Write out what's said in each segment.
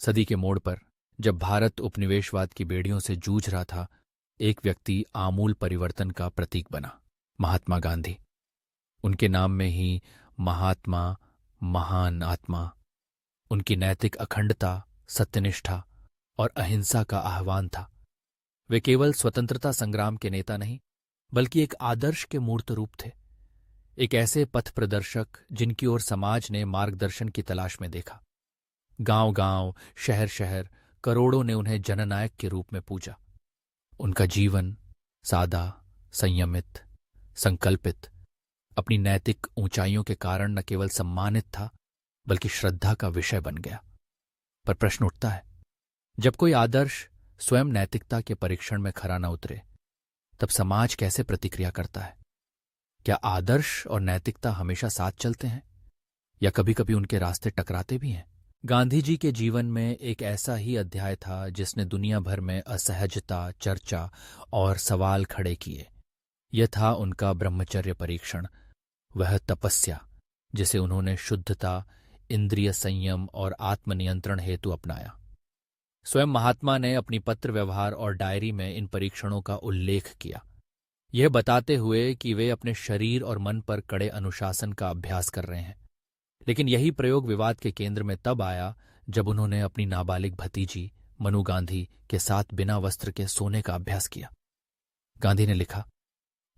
सदी के मोड़ पर जब भारत उपनिवेशवाद की बेड़ियों से जूझ रहा था, एक व्यक्ति आमूल परिवर्तन का प्रतीक बना, महात्मा गांधी। उनके नाम में ही महात्मा, महान आत्मा, उनकी नैतिक अखंडता, सत्यनिष्ठा और अहिंसा का आह्वान था। वे केवल स्वतंत्रता संग्राम के नेता नहीं, बल्कि एक आदर्श के मूर्त रूप थे, एक ऐसे पथ प्रदर्शक जिनकी ओर समाज ने मार्गदर्शन की तलाश में देखा। गांव-गांव, शहर-शहर, करोड़ों ने उन्हें जननायक के रूप में पूजा। उनका जीवन सादा, संयमित, संकल्पित, अपनी नैतिक ऊंचाइयों के कारण न केवल सम्मानित था, बल्कि श्रद्धा का विषय बन गया। पर प्रश्न उठता है, जब कोई आदर्श स्वयं नैतिकता के परीक्षण में खरा न उतरे, तब समाज कैसे प्रतिक्रिया करता है? क्या आदर्श और नैतिकता हमेशा साथ चलते हैं, या कभी-कभी उनके रास्ते टकराते भी हैं? गांधी जी के जीवन में एक ऐसा ही अध्याय था जिसने दुनिया भर में असहजता, चर्चा और सवाल खड़े किए। यह था उनका ब्रह्मचर्य परीक्षण, वह तपस्या जिसे उन्होंने शुद्धता, इंद्रिय संयम और आत्मनियंत्रण हेतु अपनाया। स्वयं महात्मा ने अपनी पत्र व्यवहार और डायरी में इन परीक्षणों का उल्लेख किया, यह बताते हुए कि वे अपने शरीर और मन पर कड़े अनुशासन का अभ्यास कर रहे हैं। लेकिन यही प्रयोग विवाद के केंद्र में तब आया जब उन्होंने अपनी नाबालिग भतीजी मनु गांधी के साथ बिना वस्त्र के सोने का अभ्यास किया। गांधी ने लिखा,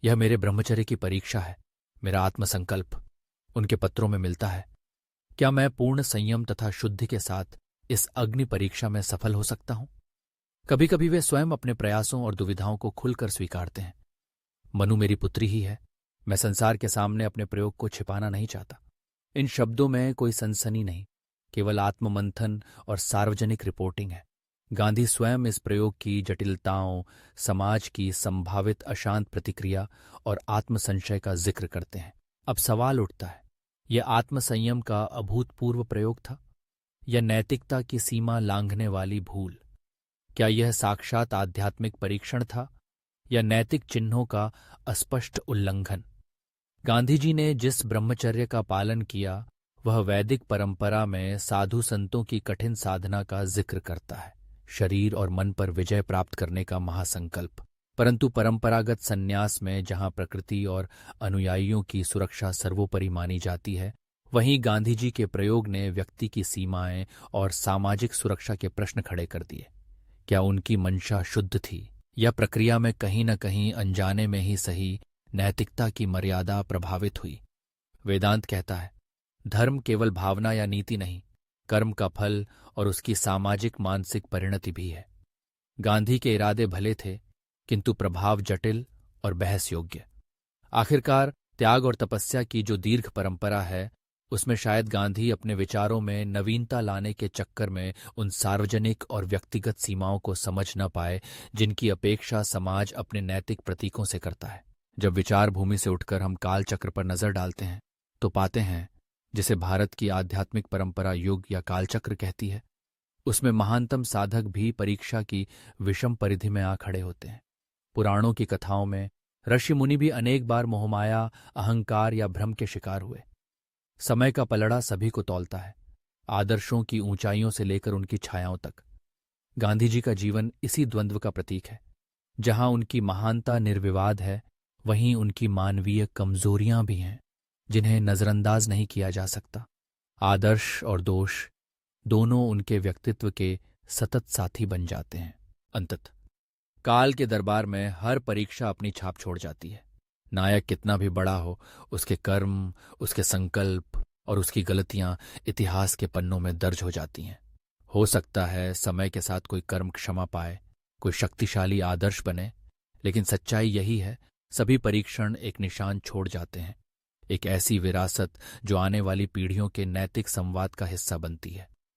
यह मेरे ब्रह्मचर्य की परीक्षा है, मेरा आत्मसंकल्प। उनके पत्रों में मिलता है, क्या मैं पूर्ण संयम तथा शुद्धि के साथ इस अग्नि परीक्षा में सफल हो सकता हूं? कभी कभी वे स्वयं अपने प्रयासों और दुविधाओं को खुलकर स्वीकारते हैं। मनु मेरी पुत्री ही है, मैं संसार के सामने अपने प्रयोग को छिपाना नहीं चाहता। इन शब्दों में कोई सनसनी नहीं, केवल आत्ममंथन और सार्वजनिक रिपोर्टिंग है। गांधी स्वयं इस प्रयोग की जटिलताओं, समाज की संभावित अशांत प्रतिक्रिया और आत्मसंशय का जिक्र करते हैं। अब सवाल उठता है, यह आत्मसंयम का अभूतपूर्व प्रयोग था या नैतिकता की सीमा लांघने वाली भूल? क्या यह साक्षात आध्यात्मिक परीक्षण था या नैतिक चिन्हों का अस्पष्ट उल्लंघन? गांधी जी ने जिस ब्रह्मचर्य का पालन किया वह वैदिक परंपरा में साधु संतों की कठिन साधना का जिक्र करता है, शरीर और मन पर विजय प्राप्त करने का महासंकल्प। परंतु परंपरागत संन्यास में जहां प्रकृति और अनुयायियों की सुरक्षा सर्वोपरि मानी जाती है, वहीं गांधी जी के प्रयोग ने व्यक्ति की सीमाएं और सामाजिक सुरक्षा के प्रश्न खड़े कर दिए। क्या उनकी मंशा शुद्ध थी या प्रक्रिया में कहीं न कहीं अनजाने में ही सही नैतिकता की मर्यादा प्रभावित हुई? वेदांत कहता है, धर्म केवल भावना या नीति नहीं, कर्म का फल और उसकी सामाजिक मानसिक परिणति भी है। गांधी के इरादे भले थे, किंतु प्रभाव जटिल और बहस योग्य। आखिरकार त्याग और तपस्या की जो दीर्घ परंपरा है, उसमें शायद गांधी अपने विचारों में नवीनता लाने के चक्कर में उन सार्वजनिक और व्यक्तिगत सीमाओं को समझ न पाए जिनकी अपेक्षा समाज अपने नैतिक प्रतीकों से करता है। जब विचार भूमि से उठकर हम काल चक्र पर नजर डालते हैं तो पाते हैं, जिसे भारत की आध्यात्मिक परंपरा युग या कालचक्र कहती है, उसमें महानतम साधक भी परीक्षा की विषम परिधि में आ खड़े होते हैं। पुराणों की कथाओं में ऋषि मुनि भी अनेक बार मोहमाया, अहंकार या भ्रम के शिकार हुए। समय का पलड़ा सभी को तौलता है, आदर्शों की ऊंचाइयों से लेकर उनकी छायाओं तक। गांधी जी का जीवन इसी द्वंद्व का प्रतीक है। जहां उनकी महानता निर्विवाद है, वहीं उनकी मानवीय कमजोरियां भी हैं जिन्हें नजरअंदाज नहीं किया जा सकता। आदर्श और दोष दोनों उनके व्यक्तित्व के सतत साथी बन जाते हैं। अंततः काल के दरबार में हर परीक्षा अपनी छाप छोड़ जाती है। नायक कितना भी बड़ा हो, उसके कर्म, उसके संकल्प और उसकी गलतियां इतिहास के पन्नों में दर्ज हो जाती हैं। हो सकता है समय के साथ कोई कर्म क्षमा पाए, कोई शक्तिशाली आदर्श बने, लेकिन सच्चाई यही है, सभी परीक्षण एक निशान छोड़ जाते हैं, एक ऐसी विरासत जो आने वाली पीढ़ियों के नैतिक संवाद का हिस्सा बनती है।